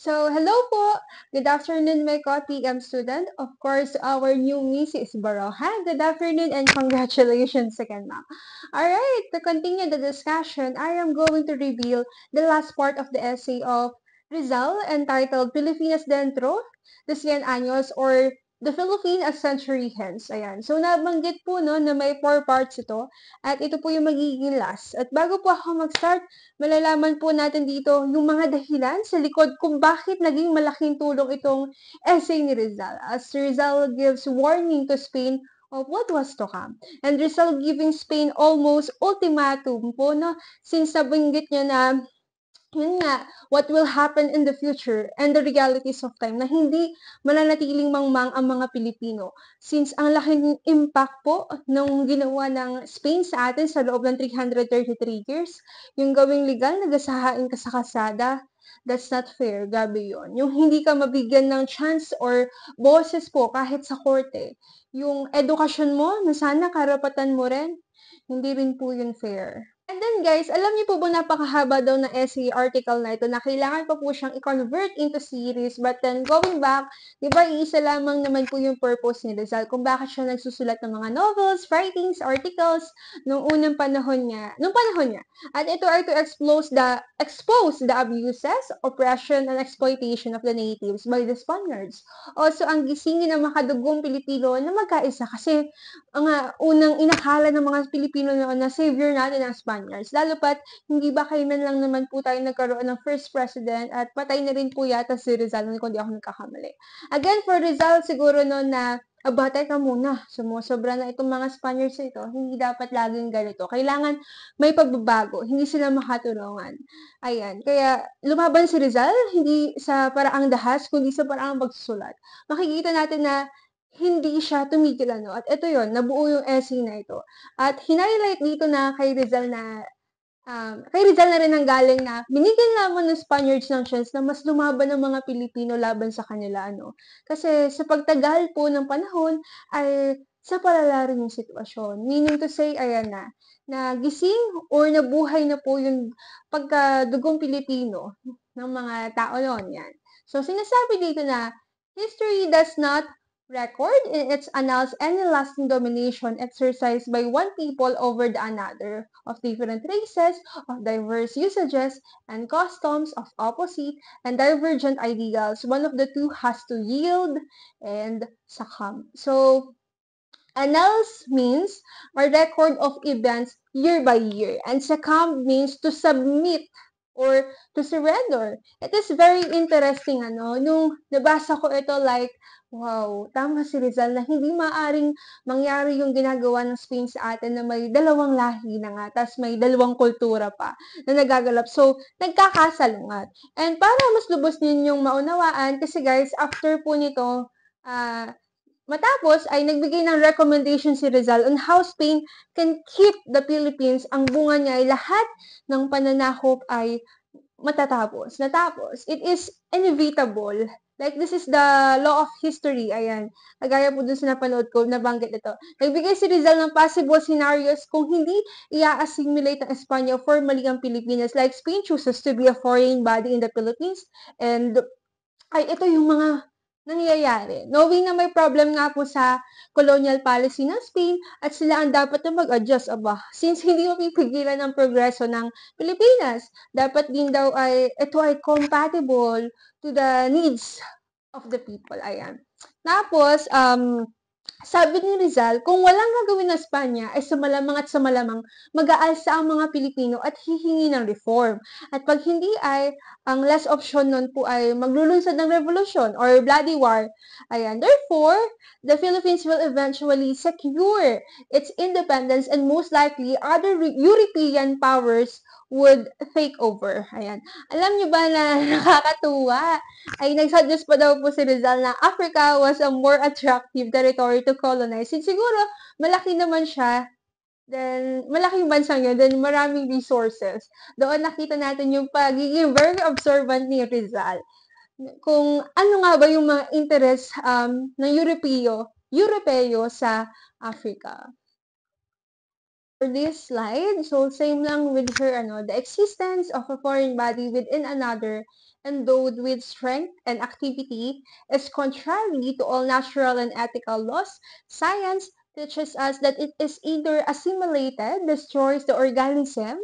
So, hello po! Good afternoon, my co-PM student. Of course, our new Mrs. Baroja. Good afternoon and congratulations again, ma'am. Alright, to continue the discussion, I am going to reveal the last part of the essay of Rizal entitled Pilipinas Dentro de 100 Años or The Philippine a Century Hence. Ayan. So, nabanggit po no, na may 4 parts ito at ito po yung magiging last. At bago po ako mag-start, malalaman po natin dito yung mga dahilan sa likod kung bakit naging malaking tulong itong essay ni Rizal. As Rizal gives warning to Spain of what was to come. And Rizal giving Spain almost ultimatum po, no? Since nabanggit niya na yun nga, what will happen in the future and the realities of time na hindi mananatiling mangmang ang mga Pilipino. Since ang laking impact po nung ginawa ng Spain sa atin sa loob ng 333 years, yung gawing legal, nagasahain ka sa kasada, that's not fair. Grabe yun. Yung hindi ka mabigyan ng chance or boses po kahit sa korte. Yung edukasyon mo, na sana karapatan mo rin, hindi rin po yun fair. And then guys, alam niyo po ba napakahaba daw ng essay article na ito na kailangan pa po siyang i-convert into series. But then going back, di ba iisa lamang naman po yung purpose ni Rizal kung bakit siya nagsusulat ng mga novels, writings, articles nung panahon niya. At ito ay to expose the abuses, oppression, and exploitation of the natives by the Spaniards. Also, ang gisingin ng makadugong Pilipino na magkaisa kasi ang unang inakala ng mga Pilipino noon na savior natin ang Spaniards. Lalo pat, hindi ba kailan lang naman po tayo nagkaroon ng first president at patay na rin po yata si Rizal kung di ako nagkakamali. Again, for Rizal, siguro noon na abatay ka muna. Sumusobra na itong mga Spaniards ito. Hindi dapat laging ganito. Kailangan may pagbabago. Hindi sila makatulungan. Ayan. Kaya lumaban si Rizal, hindi sa paraang dahas, kundi sa paraang pagsusulat. Makikita natin na hindi siya tumigil at ito yon, nabuo yung essay na ito. At hinighlight dito na kay Rizal na rin ang galing na binigyan lamang ng Spaniards ng chance na mas lumaban ng mga Pilipino laban sa kanila, Kasi sa pagtagal po ng panahon ay sa palala rin yung sitwasyon. Meaning to say, ayan na gising or nabuhay na po yung pagkadugong Pilipino ng mga tao noon, yan. So, sinasabi dito na history does not record in its annals any lasting domination exercised by one people over the another, of different races, of diverse usages and customs, of opposite and divergent ideals. One of the two has to yield and succumb. So, annals means a record of events year by year, and succumb means to submit or to surrender. It is very interesting, nung nabasa ko ito, like, wow, tama si Rizal na hindi maaring mangyari yung ginagawa ng Spain sa atin na may dalawang lahi na nga, tas may dalawang kultura pa na nagagalap. So, nagkakasalungat. And para mas lubos ninyong maunawaan, kasi guys, after po nito, matapos ay nagbigay ng recommendation si Rizal on how Spain can keep the Philippines. Ang bunga niya ay lahat ng pananakop ay matatapos. Natapos, it is inevitable. Like, this is the law of history. Ayan. Kagaya po dun sa napanood ko, nabanggit ito. Nagbigay si Rizal ng possible scenarios kung hindi i-assimilate ng Espanya formally ang Pilipinas. Like, Spain chooses to be a foreign body in the Philippines. And, ay, ito yung mga nangyayari. Knowing na may problem nga po sa colonial policy ng Spain at sila ang dapat na mag-adjust. Since hindi mapipigilan ang progreso ng Pilipinas, dapat din daw ito ay compatible to the needs of the people. Ayan. Tapos, sabi ni Rizal, kung walang gagawin ng Espanya ay sa malamang mag-aalsa ang mga Pilipino at hihingi ng reform. At pag hindi ay, ang last option nun po ay maglulunsad ng revolution or bloody war. Ayan. Therefore, the Philippines will eventually secure its independence and most likely other European powers would take over. Ayan. Alam niyo ba na nakakatuwa? Ay nagsuggest pa daw po si Rizal na Africa was a more attractive territory to colonize. Siguro, malaki naman siya, then malaking bansang yun, then maraming resources. Doon nakita natin yung pagiging very observant ni Rizal. Kung ano nga ba yung mga interest ng Europeo sa Africa. For this slide, so same lang with her, the existence of a foreign body within another endowed with strength and activity, is contrary to all natural and ethical laws. Science teaches us that it is either assimilated, destroys the organism,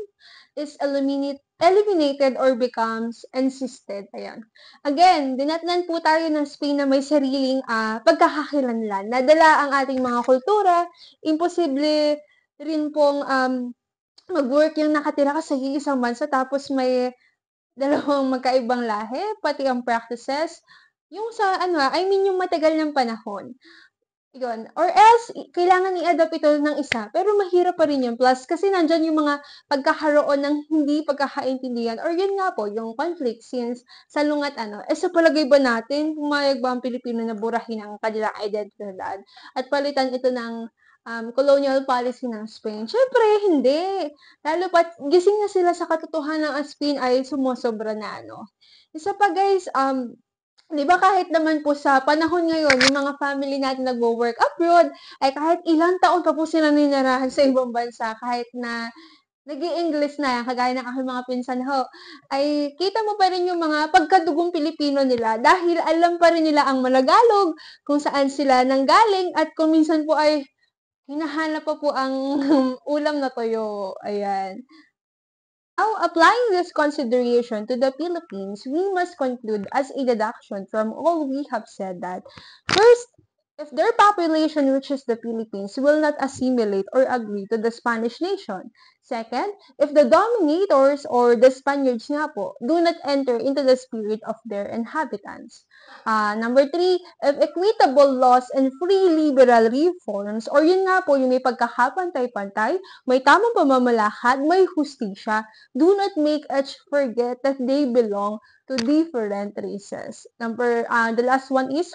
is eliminated or becomes encysted. Ayan. Again, dinatnan po tayo ng Spain na may sariling pagkakakilanlan. Nadala ang ating mga kultura, imposible rin pong mag-work yung nakatira ka sa iisang bansa tapos may dalawang magkaibang lahi, pati ang practices. Yung sa yung matagal ng panahon. Yun. Or else, kailangan i-adapt ito ng isa. Pero mahirap pa rin yun. Plus, kasi nandyan yung mga pagkakaroon ng hindi pagkakaintindihan. Or yun nga po, yung conflict since salungat sa palagay ba natin, pumayag ba ang Pilipino na burahin ang kanilang identidad at palitan ito ng colonial policy ng Spain? Syempre, hindi. Lalo pat gising na sila sa katotohanan ng Spain ay sumosobra na Isa pa guys, 'di ba kahit naman po sa panahon ngayon, yung mga family natin nagwo-work abroad, ay kahit ilang taon pa po sila ninirahan sa ibang bansa, kahit na nag-i-English na, kagaya ng aking mga pinsan ho, ay kita mo pa rin yung mga pagkadugong Pilipino nila dahil alam pa rin nila ang Malagalog, kung saan sila nanggaling, at kung minsan po ay hinahanap pa po ang ulam na toyo. Ayan. Now, applying this consideration to the Philippines, we must conclude as a deduction from all we have said that, first, if their population reaches the Philippines, will not assimilate or agree to the Spanish nation. Second, if the dominators or the Spaniards nga po, do not enter into the spirit of their inhabitants. Number three, if equitable laws and free liberal reforms, or yun nga po, yung may pagkakapantay-pantay, may tamang pamamalakad, may hustisya, do not make us forget that they belong to different races. The last one is,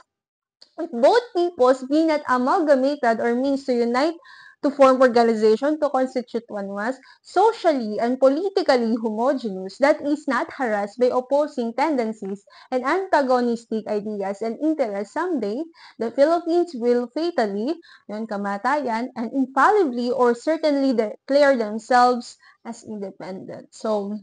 if both peoples be not amalgamated or means to unite to form organization to constitute one was socially and politically homogeneous, that is not harassed by opposing tendencies and antagonistic ideas and interests, someday the Philippines will fatally, yun, kamatayan, and infallibly or certainly declare themselves as independent. So,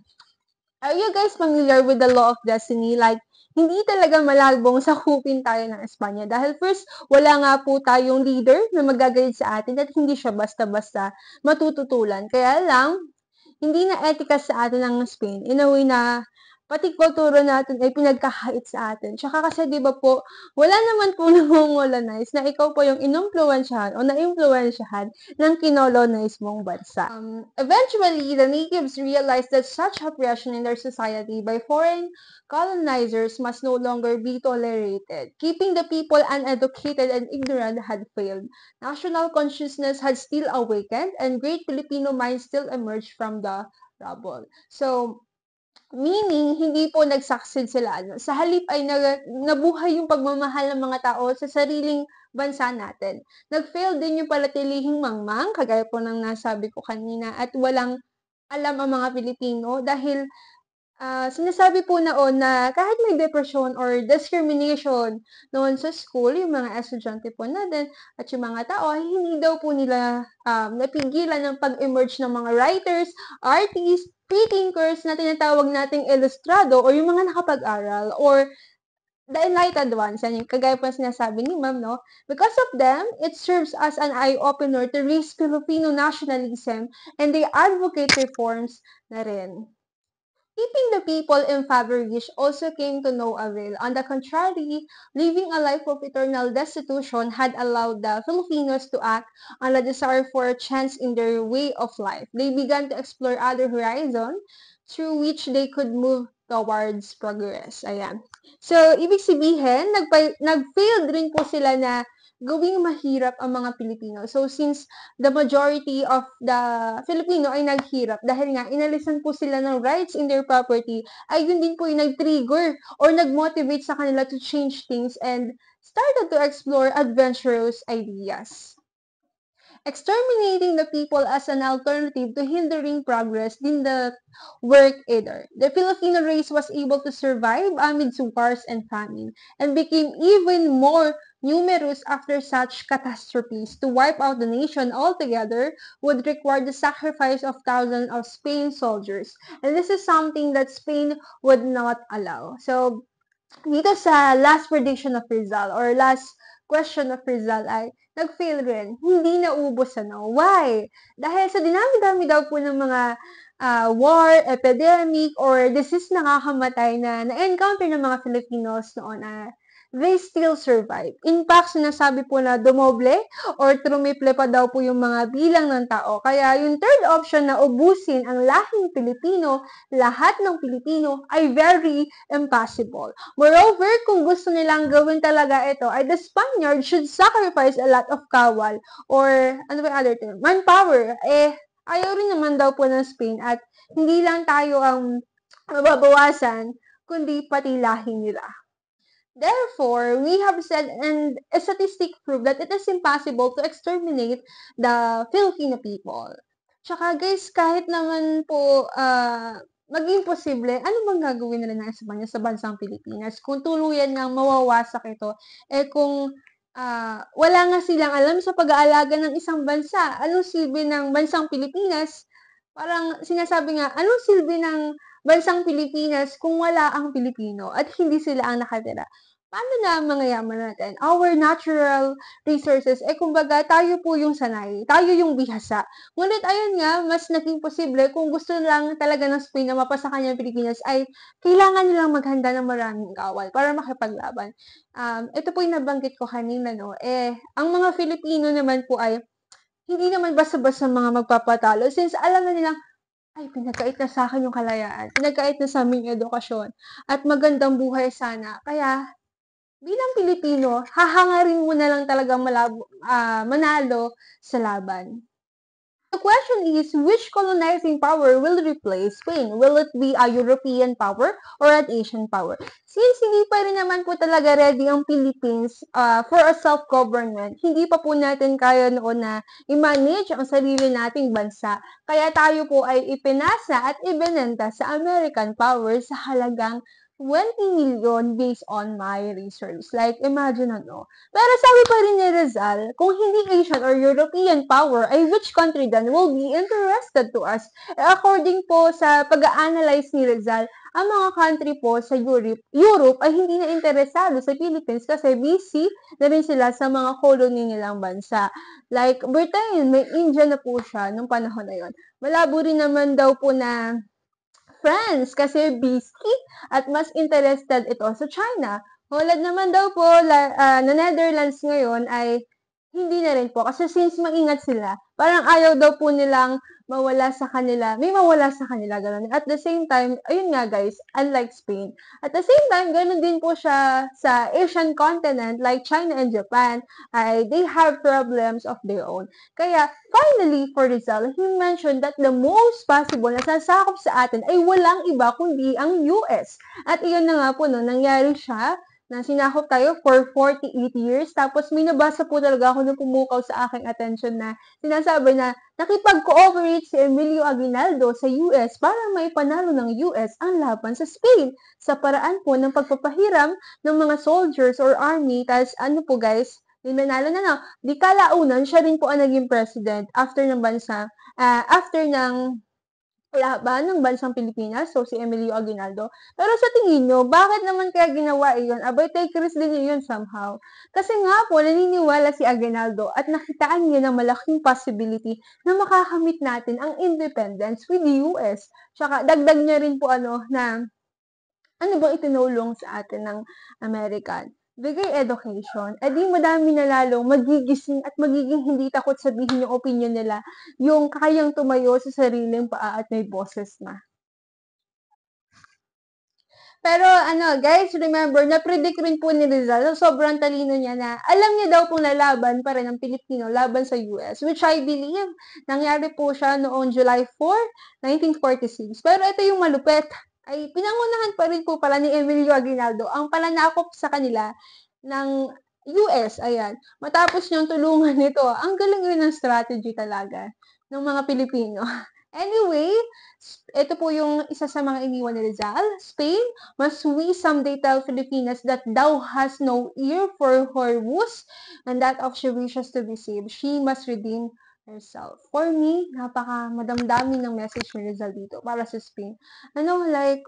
are you guys familiar with the law of destiny? Like, hindi talaga malabong sakupin tayo ng Espanya. Dahil first, wala nga po tayong leader na magagayad sa atin at hindi siya basta-basta matututulan. Kaya lang, hindi na etika sa atin ng Spain. In a way na pati kultura natin ay pinagkahait sa atin. Tsaka kasi 'di ba po, wala naman po nangongolonize na ikaw po yung inimpluwensyahan o naimpluwensyahan ng kinolonize mong bansa. Eventually, the natives realized that such oppression in their society by foreign colonizers must no longer be tolerated. Keeping the people uneducated and ignorant had failed. National consciousness had still awakened and great Filipino minds still emerged from the rubble. So, meaning, hindi po nag-succeed sila. Sa halip ay nabuhay yung pagmamahal ng mga tao sa sariling bansa natin. Nag-fail din yung palatilihing mangmang, kagaya po ng nasabi ko kanina, at walang alam ang mga Pilipino dahil sinasabi po na kahit may depression or discrimination noon sa school, yung mga estudyante po natin at yung mga tao, ay hindi daw po nila napigilan ng pag-emerge ng mga writers, artists, free-thinkers na tinatawag nating ilustrado o yung mga nakapag-aral or the enlightened ones. Yan yung kagaya po sinasabi ni ma'am, no? Because of them, it serves as an eye-opener to raise Filipino nationalism and they advocate reforms na rin. Keeping the people impoverished also came to no avail. On the contrary, living a life of eternal destitution had allowed the Filipinos to act on a desire for a chance in their way of life. They began to explore other horizons through which they could move towards progress. Ayan. So, ibig sabihin, nag-failed rin po sila na gawing mahirap ang mga Pilipino. So, since the majority of the Filipino ay naghirap dahil nga inalisan po sila ng rights in their property, ay yun din po yung nag-trigger or nag-motivate sa kanila to change things and started to explore adventurous ideas. Exterminating the people as an alternative to hindering progress didn't work either. The Filipino race was able to survive amid wars and famine and became even more numerous after such catastrophes. To wipe out the nation altogether would require the sacrifice of thousands of Spain soldiers. And this is something that Spain would not allow. So, dito sa last prediction of Rizal or last question of Rizal ay nag-fail rin. Hindi naubos ano. Why? Dahil sa dinami-dami daw po ng mga war, epidemic, or disease na nakakamatay na na-encounter ng mga Filipinos noon they still survive. In fact, sinasabi po na dumoble or trumiple pa daw po yung mga bilang ng tao. Kaya yung third option na ubusin ang lahing Pilipino, lahat ng Pilipino, ay very impossible. Moreover, kung gusto nilang gawin talaga ito, ay the Spaniards should sacrifice a lot of kawal or ano ba yung other term? Manpower. Ayaw rin naman daw po ng Spain at hindi lang tayo ang mababawasan, kundi pati lahi nila. Therefore, we have said and a statistic prove that it is impossible to exterminate the Filipino people. Tsaka guys, kahit naman po maging posible, ano bang gagawin nila ng Espanya sa bansang Pilipinas? Kung tuluyan ngang mawawasak ito, kung wala nga silang alam sa pag-aalaga ng isang bansa, anong silbi ng bansang Pilipinas? Parang sinasabi nga, anong silbi ng bansang Pilipinas kung wala ang Pilipino at hindi sila ang nakatira? Paano na ang mga yaman natin? Our natural resources, kumbaga, tayo po yung sanay. Tayo yung bihasa. Ngunit ayun nga, mas naging posible kung gusto lang talaga ng Spain na mapasa kanya ang Pilipinas ay kailangan nilang maghanda ng maraming kawal para makipaglaban. Ito po yung nabanggit ko kanina, no? Ang mga Filipino naman po ay hindi naman basta-basta mga magpapatalo since alam na nilang ay, pinagkait na sa akin yung kalayaan. Pinagkait na sa aming edukasyon. At magandang buhay sana. Kaya, bilang Pilipino, hahangarin mo na lang talagang manalo sa laban. The question is, which colonizing power will replace Spain? Will it be a European power or an Asian power? Since hindi pa rin naman po talaga ready ang Philippines for a self-government, hindi pa po natin kaya noon na i-manage ang sarili nating bansa. Kaya tayo po ay ipinasa at ibinenta sa American power sa halagang 20 million based on my research. Like, imagine ano. Pero sabi pa rin ni Rizal, kung hindi Asian or European power, ay which country then will be interested to us? According po sa pag-a-analyze ni Rizal, ang mga country po sa Europe ay hindi na interesado sa Philippines kasi busy na rin sila sa mga colony nilang bansa. Like, Britain, may India na po siya nung panahon na yon. Malabo rin naman daw po na France kasi busy at mas interested ito sa China. Holad naman daw po na Netherlands ngayon ay hindi na rin po. Kasi since maingat sila, parang ayaw daw po nilang mawala sa kanila. May mawala sa kanila, gano'n. At the same time, ayun nga guys, unlike Spain. At the same time, gano'n din po siya sa Asian continent, like China and Japan, ay they have problems of their own. Kaya, finally, for Rizal, he mentioned that the most possible na sasakop sa atin ay walang iba kundi ang US. At iyon na nga po, no, nangyari siya na sinakop tayo for 48 years. Tapos may nabasa po talaga ako na pumukaw sa aking attention na sinasabi na nakipag-cooperate si Emilio Aguinaldo sa US para may panalo ng US ang laban sa Spain sa paraan po ng pagpapahiram ng mga soldiers or army. Tapos ano po guys, yung nanalo na na. Di kalaunan, siya rin po ang naging president after ng bansa, after ng laban ng bansang Pilipinas, so si Emilio Aguinaldo. Pero sa tingin nyo, bakit naman kaya ginawa iyon? Abay, take risk din yun somehow. Kasi nga po, naniniwala si Aguinaldo at nakitaan niya ng malaking possibility na makakamit natin ang independence with the US. Tsaka, dagdag niya rin po na ano bang itinulong sa atin ng American? Bigay education, di madami na lalong magigising at magiging hindi takot sabihin yung opinion nila, yung kayang tumayo sa sariling paa at may boses na. Pero guys, remember, na-predict rin po ni Rizal, sobrang talino niya na alam niya daw pong lalaban pa rin ng Pilipino laban sa US, which I believe, nangyari po siya noong July 4, 1946. Pero ito yung malupit, ay pinangunahan pa rin po pala ni Emilio Aguinaldo ang pananakop sa kanila ng US, ayan. Matapos niyang tulungan ito, ang galing rin ng strategy talaga ng mga Pilipino. Anyway, ito po yung isa sa mga iniwan ni Rizal. Spain, must we someday tell Filipinas that thou has no ear for her woes and that of she wishes to be saved, she must redeem herself. For me, napaka madamdami ng message ni Rizal dito para sa Spain. Like,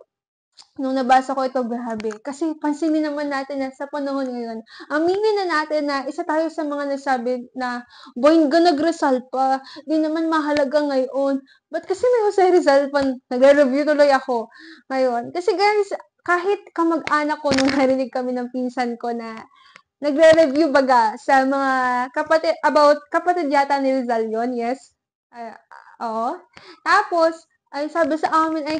nung nabasa ko ito, grabe. Kasi pansinin naman natin na sa panahon ngayon, aminin na natin na isa tayo sa mga nagsabi na, boy, nag-Rizal pa. Di naman mahalaga ngayon. Ba't kasi may Jose Rizal pa? Nagre-review tuloy ako ngayon. Kasi guys, kahit kamag-anak ko nung narinig kami ng pinsan ko na nagre-review baga sa mga kapatid, about kapatid yata ni Rizal yun, yes? Oo. Tapos, ay sabi sa amin ay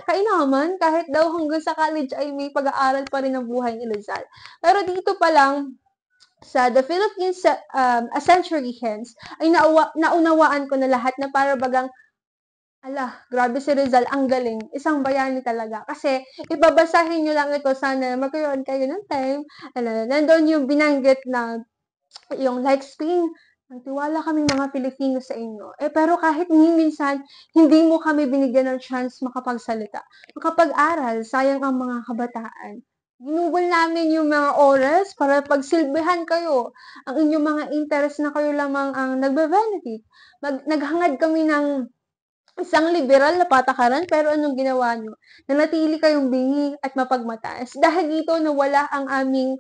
kainaman kahit daw hanggang sa college ay may pag-aaral pa rin ang buhay ni Rizal. Pero dito pa lang sa The Philippines A Century Hence ay naunawaan ko na lahat na para bagang grabe si Rizal, ang galing. Isang bayani talaga. Kasi, ibabasahin nyo lang ito, sana magkaroon kayo ng time. Nandun yung binanggit na yung like Spain, nagtiwala kami mga Pilipino sa inyo. Pero kahit minsan, hindi mo kami binigyan ng chance makapagsalita. Makapag-aral, sayang ang mga kabataan. Ginugol namin yung mga oras para pagsilbihan kayo. Ang inyong mga interest na kayo lamang ang nagbe-benefit. Naghangad kami ng isang liberal na patakaran, pero anong ginawa nyo? Nanatili kayong bingi at mapagmataas. Dahil dito, nawala ang aming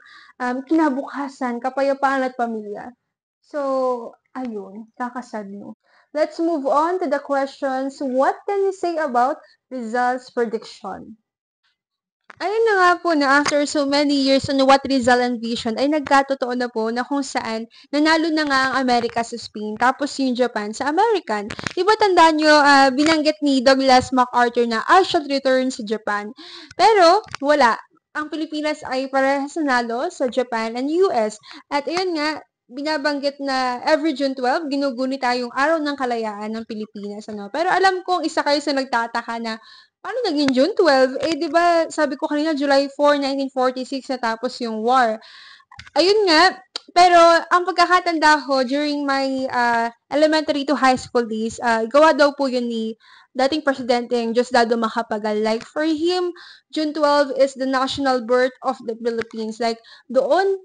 kinabukasan, kapayapaan at pamilya. So, ayun, kakasad no. Let's move on to the questions. What can you say about Rizal's prediction? Ayun na nga po na after so many years on what Rizal envisioned ay nagkatotoo na po na kung saan nanalo na nga ang Amerika sa Spain tapos yung Japan sa American. Diba tandaan nyo, binanggit ni Douglas MacArthur na I shall return sa Japan. Pero wala. Ang Pilipinas ay parehas nanalo sa Japan and US. At ayun nga, binabanggit na every June 12, ginuguni tayong araw ng kalayaan ng Pilipinas. Pero alam kong isa kayo sa nagtataka na paano naging June 12? Di ba, sabi ko kanina, July 4, 1946, natapos yung war. Ayun nga, pero ang pagkakatanda ko during my elementary to high school days, gawa daw po yun ni dating presidenteng Diosdado Macapagal. Like, for him, June 12 is the national birth of the Philippines. Like, doon,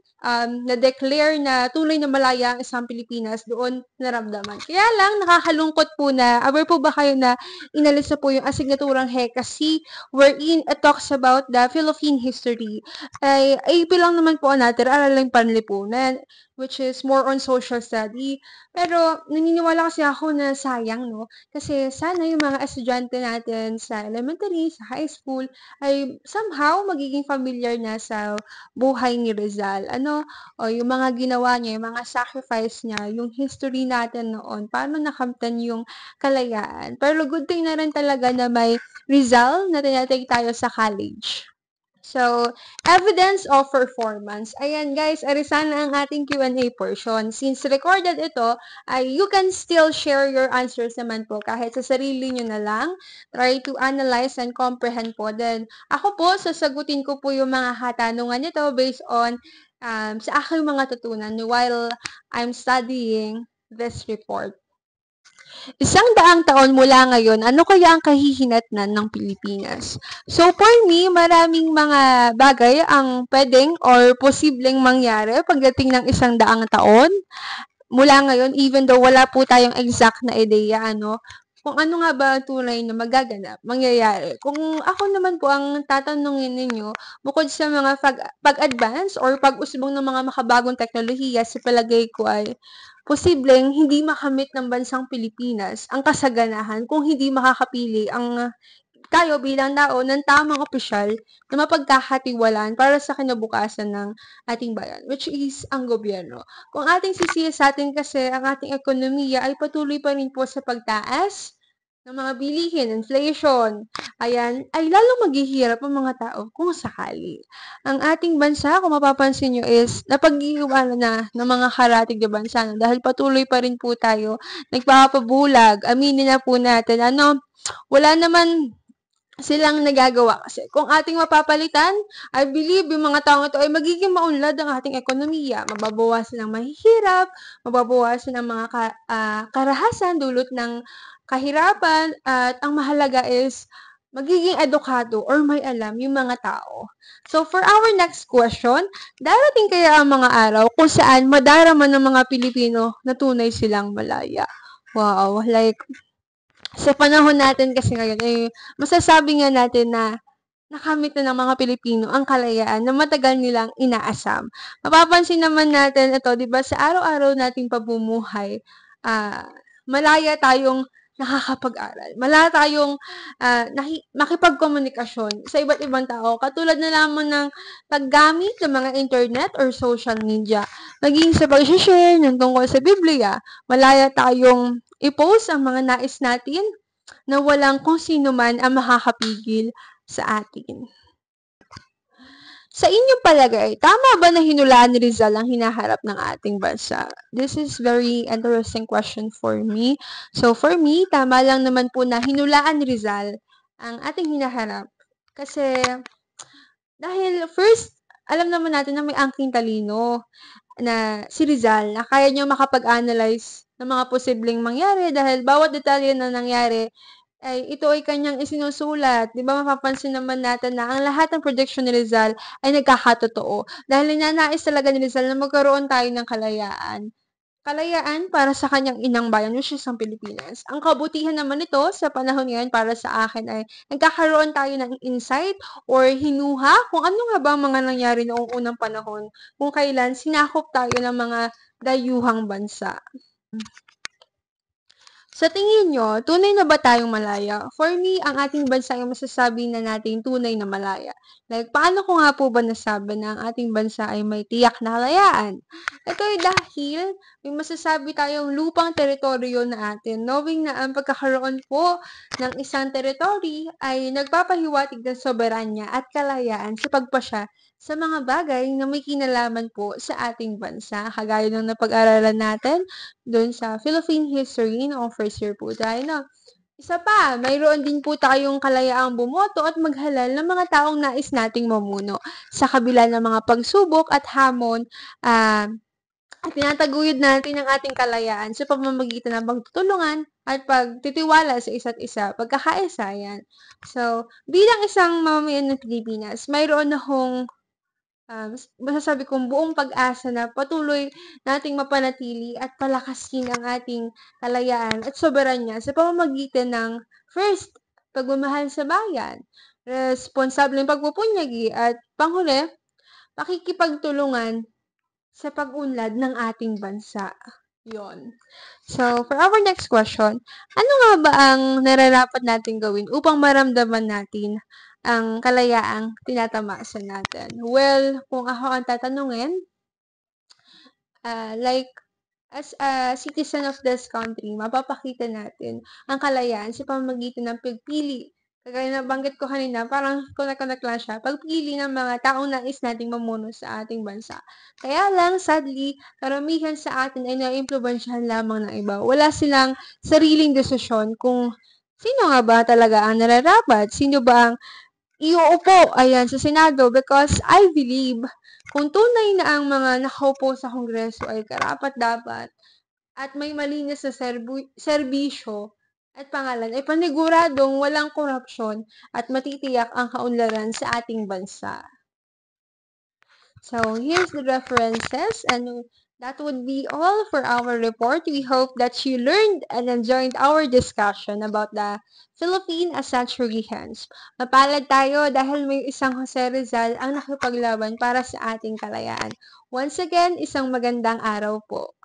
na-declare na tunay na malaya ang isang Pilipinas, doon naramdaman. Kaya lang, nakakalungkot po na, aware po ba kayo na inalis na po yung asignaturang HECA-C wherein it talks about the Philippine history. Ay bilang naman po natin, araling panlipunan, which is more on social study. Pero, naniniwala kasi ako na sayang, no? Kasi sana yung mga estudyante natin sa elementary, sa high school, ay somehow magiging familiar na sa buhay ni Rizal. O yung mga ginawa niya, yung mga sacrifice niya, yung history natin noon, paano nakamtan yung kalayaan. Pero good thing na rin talaga na may Rizal na tinatake tayo sa college. So, evidence of performance. Ayan guys, arisan na ang ating Q&A portion. Since recorded ito, you can still share your answers naman po kahit sa sarili nyo na lang. Try to analyze and comprehend po. Then, ako po, sasagutin ko po yung mga katanungan nito based on sa aking mga tutunan while I'm studying this report. 100 taon mula ngayon, ano kaya ang kahihinatnan ng Pilipinas? So for me, maraming mga bagay ang pwedeng or posibleng mangyari pagdating ng 100 taon mula ngayon, even though wala po tayong exact na ideya, kung ano nga ba tunay na magaganap, mangyayari. Kung ako naman po ang tatanungin ninyo, bukod sa mga pag-advance or pag-usbong ng mga makabagong teknolohiya, sa palagay ko ay posibleng hindi makamit ng bansang Pilipinas ang kasaganahan kung hindi makakapili ang tayo bilang tao ng tamang opisyal na mapagkakatiwalaan para sa kinabukasan ng ating bayan, which is ang gobyerno. Kung ating sisiyasatin kasi ang ating ekonomiya ay patuloy pa rin po sa pagtaas ng mga bilihin, inflation, ayan, ay lalong maghihirap ang mga tao kung sakali. Ang ating bansa, kung mapapansin nyo, is napag-iiwanan na ng mga karatig na bansa dahil patuloy pa rin po tayo nagpapabulag. Aminin na po natin, wala naman silang nagagawa kasi. Kung ating mapapalitan, I believe yung mga taong ito ay magiging maunlad ang ating ekonomiya. Mababawasan ang mahihirap, mababawasan ang mga karahasan dulot ng kahirapan, at ang mahalaga is magiging edukado or may alam yung mga tao. So, for our next question, darating kaya ang mga araw kung saan madarama ng mga Pilipino na tunay silang malaya? Wow, like, sa panahon natin kasi ngayon, masasabi nga natin na nakamit na ng mga Pilipino ang kalayaan na matagal nilang inaasam. Mapapansin naman natin ito, 'di ba, sa araw-araw nating pamumuhay, ah, malaya tayong nakakapag-aral. Malaya tayong makipagkomunikasyon sa iba't ibang tao. Katulad na lamang ng paggamit ng mga internet or social media. Maging sa pag-share ng tungkol sa Biblia, malaya tayong i-post ang mga nais natin na walang kung sino man ang makakapigil sa atin. Sa inyong palagay, tama ba na hinulaan ni Rizal ang hinaharap ng ating bansa? This is very interesting question for me. So for me, tama lang naman po na hinulaan ni Rizal ang ating hinaharap. Kasi dahil first, alam naman natin na may angking talino na si Rizal na kaya niya makapag-analyze ng mga posibleng mangyari dahil bawat detalye na nangyari ay ito ay kanyang isinusulat. 'Di ba mapapansin naman natin na ang lahat ng prediction ni Rizal ay nagkakatotoo dahil ninanais talaga ni Rizal na magkaroon tayo ng kalayaan. Kalayaan para sa kanyang inang bayan, which is ang Pilipinas. Ang kabutihan naman nito sa panahon ngayon para sa akin ay nagkakaroon tayo ng insight or hinuha kung ano nga ba ang mga nangyari noong unang panahon kung kailan sinakop tayo ng mga dayuhang bansa. Sa tingin nyo, tunay na ba tayong malaya? For me, ang ating bansa ay masasabi na natin tunay na malaya. Like, paano ko nga po ba nasabi na ang ating bansa ay may tiyak na kalayaan? Ito ay dahil may masasabi tayong lupang teritoryo na atin, knowing na ang pagkakaroon po ng isang teritoryo ay nagpapahiwatig ng soberanya at kalayaan sa pagpasya sa mga bagay na may kinalaman po sa ating bansa. Kagaya ng napag-aralan natin doon sa Philippine History noong first year po tayo, no? Isa pa, mayroon din po tayong kalayaang bumoto at maghalal ng mga taong nais nating mamuno. Sa kabila ng mga pagsubok at hamon, tinataguyod natin ang ating kalayaan sa pamamagitan ng pagtutulungan at pagtitiwala sa isa't isa, pagkakaisa yan. So, bilang isang mamamayan ng Pilipinas, mayroon akong masasabi kong buong pag-asa na patuloy nating mapanatili at palakasin ang ating kalayaan at soberanya sa pamamagitan ng first, pagmamahal sa bayan, responsableng pagpupunyagi, at panghuli, pakikipagtulungan sa pag-unlad ng ating bansa. Yon. So, for our next question, ano nga ba ang nararapat natin gawin upang maramdaman natin ang kalayaang tinatamasa natin? Well, kung ako ang tatanungin, like, as a citizen of this country, mapapakita natin ang kalayaan sa pamamagitan ng pagpili. Kagaya na banggit ko kanina, parang connect lang siya. Pagpili ng mga taong nais nating mamuno sa ating bansa. Kaya lang, sadly, karamihan sa atin ay naimpluwensyahan lamang ng iba. Wala silang sariling desisyon kung sino nga ba talaga ang nararapat, sino ba ang iuupo, ayan, sa Senado, because I believe kung tunay na ang mga nakaupo sa Kongreso ay karapat-dapat at may malinis na serbisyo at pangalan, ay paniguradong walang korupsyon at matitiyak ang kaunlaran sa ating bansa. So, here's the references, and that would be all for our report. We hope that you learned and enjoyed our discussion about the Philippine as century hence. Mapalad tayo dahil may isang Jose Rizal ang nakipaglaban para sa ating kalayaan. Once again, isang magandang araw po.